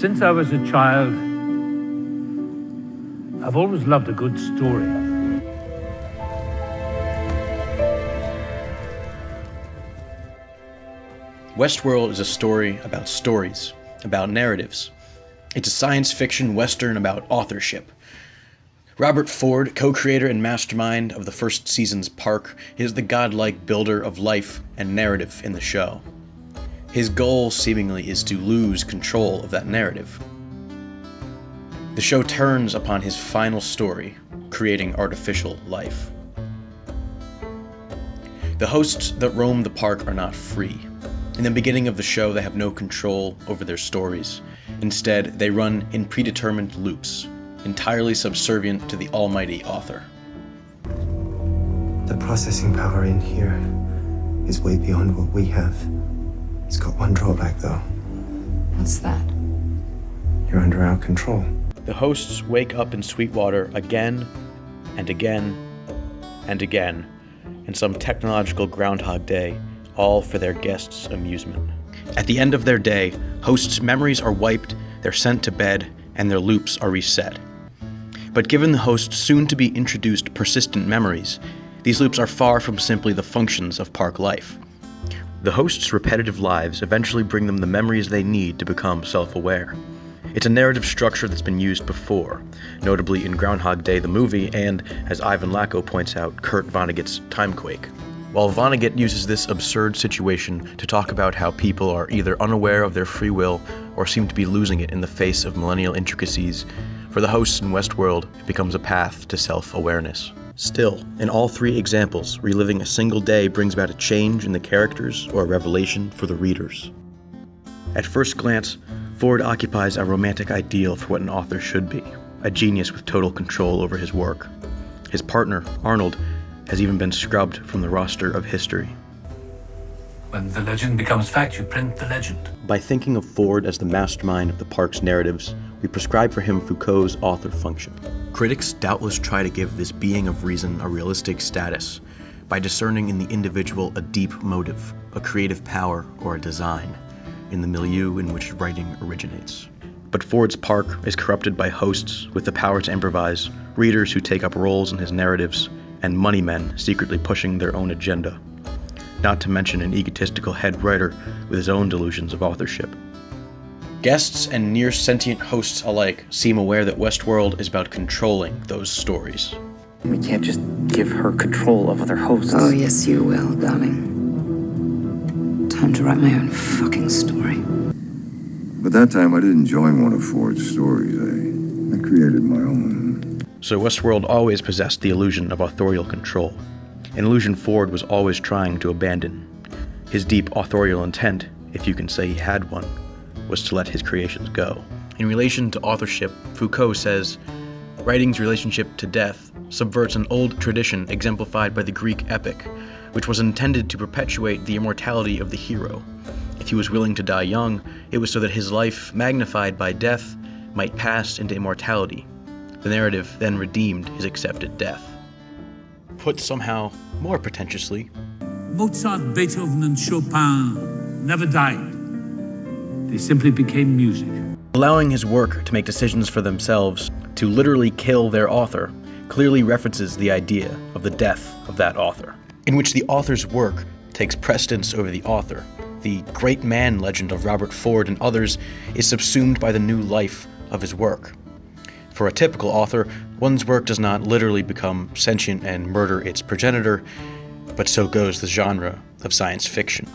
Since I was a child, I've always loved a good story. Westworld is a story about stories, about narratives. It's a science fiction western about authorship. Robert Ford, co-creator and mastermind of the first season's Park, is the godlike builder of life and narrative in the show. His goal, seemingly, is to lose control of that narrative. The show turns upon his final story, creating artificial life. The hosts that roam the park are not free. In the beginning of the show, they have no control over their stories. Instead, they run in predetermined loops, entirely subservient to the almighty author. The processing power in here is way beyond what we have. It's got one drawback, though. What's that? You're under our control. The hosts wake up in Sweetwater again and again and again in some technological Groundhog Day, all for their guests' amusement. At the end of their day, hosts' memories are wiped, they're sent to bed, and their loops are reset. But given the hosts' soon-to-be introduced persistent memories, these loops are far from simply the functions of park life. The hosts' repetitive lives eventually bring them the memories they need to become self-aware. It's a narrative structure that's been used before, notably in Groundhog Day the movie and, as Ivan Lacko points out, Kurt Vonnegut's Timequake. While Vonnegut uses this absurd situation to talk about how people are either unaware of their free will or seem to be losing it in the face of millennial intricacies, for the hosts in Westworld, it becomes a path to self-awareness. Still, in all three examples, reliving a single day brings about a change in the characters or a revelation for the readers. At first glance, Ford occupies a romantic ideal for what an author should be, a genius with total control over his work. His partner, Arnold, has even been scrubbed from the roster of history. When the legend becomes fact, you print the legend. By thinking of Ford as the mastermind of the park's narratives, we prescribe for him Foucault's author function. Critics doubtless try to give this being of reason a realistic status by discerning in the individual a deep motive, a creative power, or a design in the milieu in which writing originates. But Ford's park is corrupted by hosts with the power to improvise, readers who take up roles in his narratives, and money men secretly pushing their own agenda. Not to mention an egotistical head writer with his own delusions of authorship. Guests and near-sentient hosts alike seem aware that Westworld is about controlling those stories. We can't just give her control of other hosts. Oh, yes, you will, darling. Time to write my own fucking story. But that time I didn't join one of Ford's stories. I created my own. So Westworld always possessed the illusion of authorial control, an illusion Ford was always trying to abandon. His deep authorial intent, if you can say he had one, was to let his creations go. In relation to authorship, Foucault says, writing's relationship to death subverts an old tradition exemplified by the Greek epic, which was intended to perpetuate the immortality of the hero. If he was willing to die young, it was so that his life, magnified by death, might pass into immortality. The narrative then redeemed his accepted death. Put somehow more pretentiously, Mozart, Beethoven, and Chopin never died. They simply became music. allowing his work to make decisions for themselves, to literally kill their author, clearly references the idea of the death of that author, in which the author's work takes precedence over the author. The great man legend of Robert Ford and others is subsumed by the new life of his work. For a typical author, one's work does not literally become sentient and murder its progenitor, but so goes the genre of science fiction.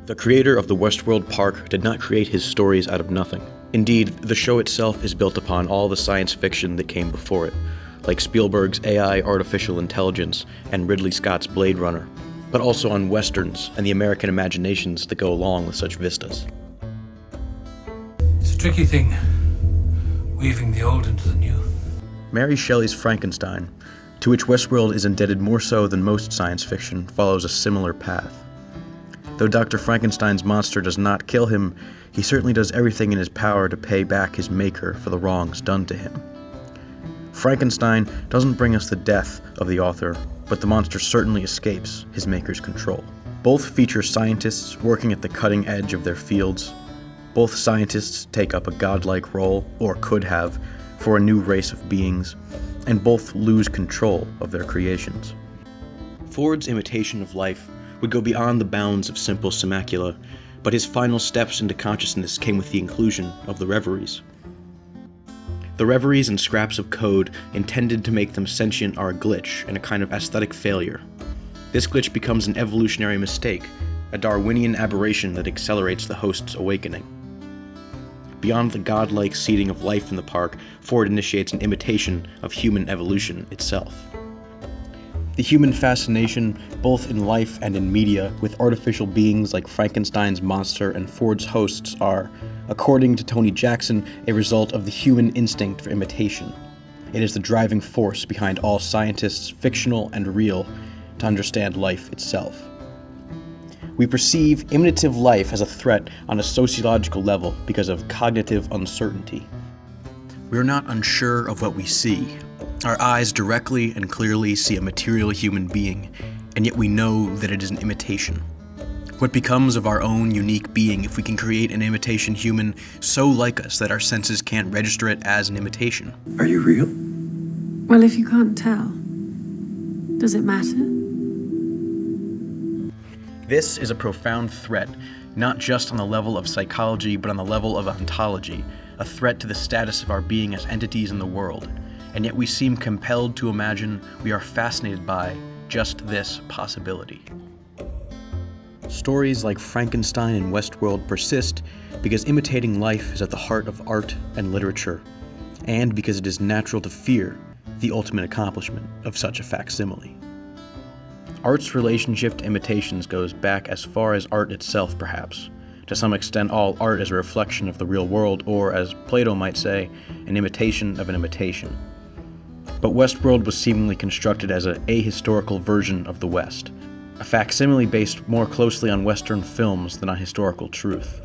The creator of the Westworld Park did not create his stories out of nothing. Indeed, the show itself is built upon all the science fiction that came before it, like Spielberg's AI artificial intelligence and Ridley Scott's Blade Runner, but also on westerns and the American imaginations that go along with such vistas. It's a tricky thing, weaving the old into the new. Mary Shelley's Frankenstein, to which Westworld is indebted more so than most science fiction, follows a similar path. Though Dr. Frankenstein's monster does not kill him, he certainly does everything in his power to pay back his maker for the wrongs done to him. Frankenstein doesn't bring us the death of the author, but the monster certainly escapes his maker's control. Both feature scientists working at the cutting edge of their fields. Both scientists take up a godlike role, or could have, for a new race of beings, and both lose control of their creations. Ford's imitation of life would go beyond the bounds of simple simacula, but his final steps into consciousness came with the inclusion of the reveries. The reveries and scraps of code intended to make them sentient are a glitch and a kind of aesthetic failure. This glitch becomes an evolutionary mistake, a Darwinian aberration that accelerates the host's awakening. Beyond the godlike seeding of life in the park, Ford initiates an imitation of human evolution itself. The human fascination, both in life and in media, with artificial beings like Frankenstein's monster and Ford's hosts are, according to Tony Jackson, a result of the human instinct for imitation. It is the driving force behind all scientists, fictional and real, to understand life itself. We perceive imitative life as a threat on a sociological level because of cognitive uncertainty. We are not unsure of what we see. Our eyes directly and clearly see a material human being, and yet we know that it is an imitation. What becomes of our own unique being if we can create an imitation human so like us that our senses can't register it as an imitation? Are you real? Well, if you can't tell, does it matter? This is a profound threat, not just on the level of psychology, but on the level of ontology, a threat to the status of our being as entities in the world. And yet we seem compelled to imagine we are fascinated by just this possibility. Stories like Frankenstein and Westworld persist because imitating life is at the heart of art and literature, and because it is natural to fear the ultimate accomplishment of such a facsimile. Art's relationship to imitations goes back as far as art itself, perhaps. To some extent, all art is a reflection of the real world, or, as Plato might say, an imitation of an imitation. But Westworld was seemingly constructed as an ahistorical version of the West, a facsimile based more closely on Western films than on historical truth.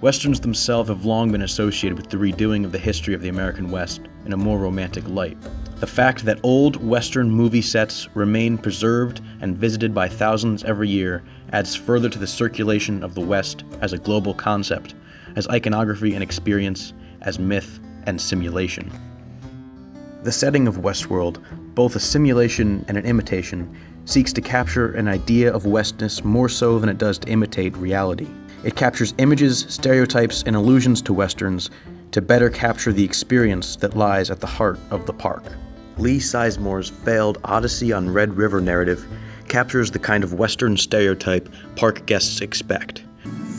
Westerns themselves have long been associated with the redoing of the history of the American West in a more romantic light. The fact that old Western movie sets remain preserved and visited by thousands every year adds further to the circulation of the West as a global concept, as iconography and experience, as myth and simulation. The setting of Westworld, both a simulation and an imitation, seeks to capture an idea of Westness more so than it does to imitate reality. It captures images, stereotypes, and allusions to Westerns to better capture the experience that lies at the heart of the park. Lee Sizemore's failed Odyssey on Red River narrative captures the kind of Western stereotype park guests expect.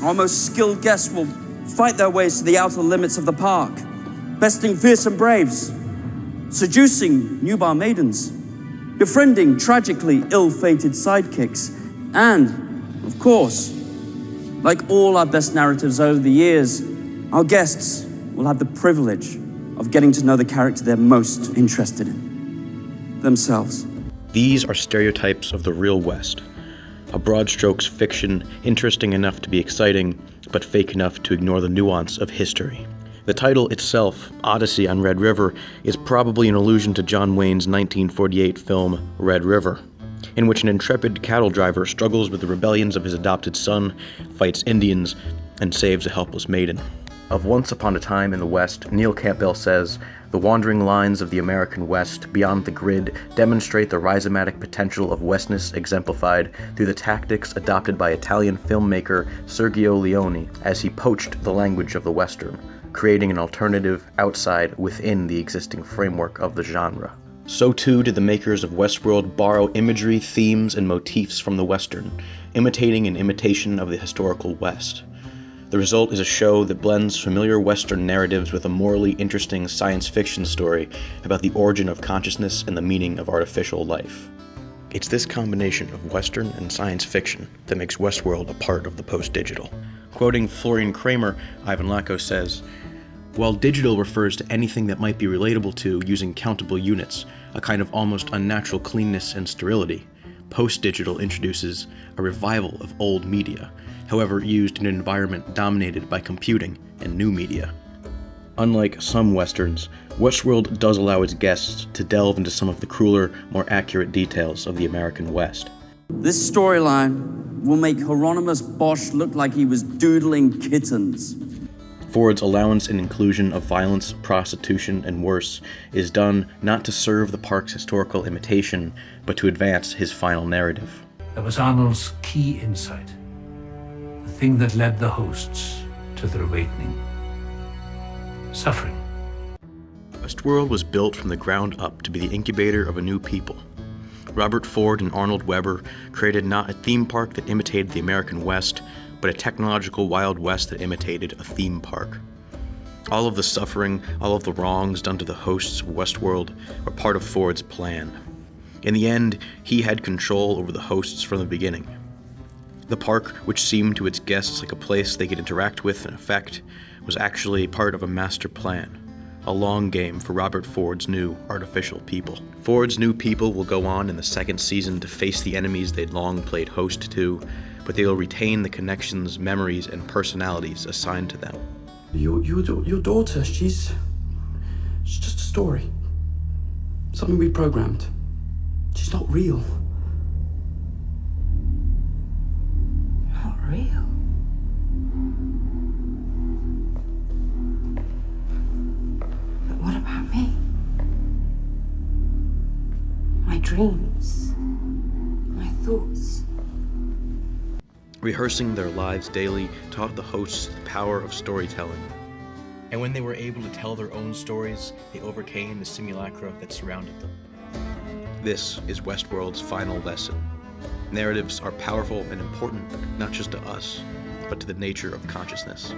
Our most skilled guests will fight their ways to the outer limits of the park, besting fearsome braves, seducing nubile maidens, befriending tragically ill-fated sidekicks, and, of course, like all our best narratives over the years, our guests will have the privilege of getting to know the character they're most interested in, themselves. These are stereotypes of the real West, a broad strokes fiction interesting enough to be exciting, but fake enough to ignore the nuance of history. The title itself, Odyssey on Red River, is probably an allusion to John Wayne's 1948 film Red River, in which an intrepid cattle driver struggles with the rebellions of his adopted son, fights Indians, and saves a helpless maiden. Of Once Upon a Time in the West, Neil Campbell says, "The wandering lines of the American West beyond the grid demonstrate the rhizomatic potential of Westness exemplified through the tactics adopted by Italian filmmaker Sergio Leone as he poached the language of the Western, creating an alternative outside within the existing framework of the genre." So too did the makers of Westworld borrow imagery, themes, and motifs from the Western, imitating an imitation of the historical West. The result is a show that blends familiar Western narratives with a morally interesting science fiction story about the origin of consciousness and the meaning of artificial life. It's this combination of Western and science fiction that makes Westworld a part of the post-digital. Quoting Florian Kramer, Ivan Lacko says, "While digital refers to anything that might be relatable to using countable units, a kind of almost unnatural cleanness and sterility, post-digital introduces a revival of old media, however used in an environment dominated by computing and new media." Unlike some Westerns, Westworld does allow its guests to delve into some of the crueler, more accurate details of the American West. This storyline will make Hieronymus Bosch look like he was doodling kittens. Ford's allowance and inclusion of violence, prostitution, and worse is done not to serve the park's historical imitation, but to advance his final narrative. That was Arnold's key insight, the thing that led the hosts to their awakening. Suffering. Westworld was built from the ground up to be the incubator of a new people. Robert Ford and Arnold Weber created not a theme park that imitated the American West, but a technological Wild West that imitated a theme park. All of the suffering, all of the wrongs done to the hosts of Westworld were part of Ford's plan. In the end, he had control over the hosts from the beginning. The park, which seemed to its guests like a place they could interact with and affect, was actually part of a master plan. A long game for Robert Ford's new artificial people. Ford's new people will go on in the second season to face the enemies they'd long played host to, but they will retain the connections, memories, and personalities assigned to them. Your daughter, she's just a story. Something we programmed. She's not real. Not real. But what about me? My dreams, my thoughts. Rehearsing their lives daily taught the hosts the power of storytelling. And when they were able to tell their own stories, they overcame the simulacra that surrounded them. This is Westworld's final lesson. Narratives are powerful and important, not just to us, but to the nature of consciousness.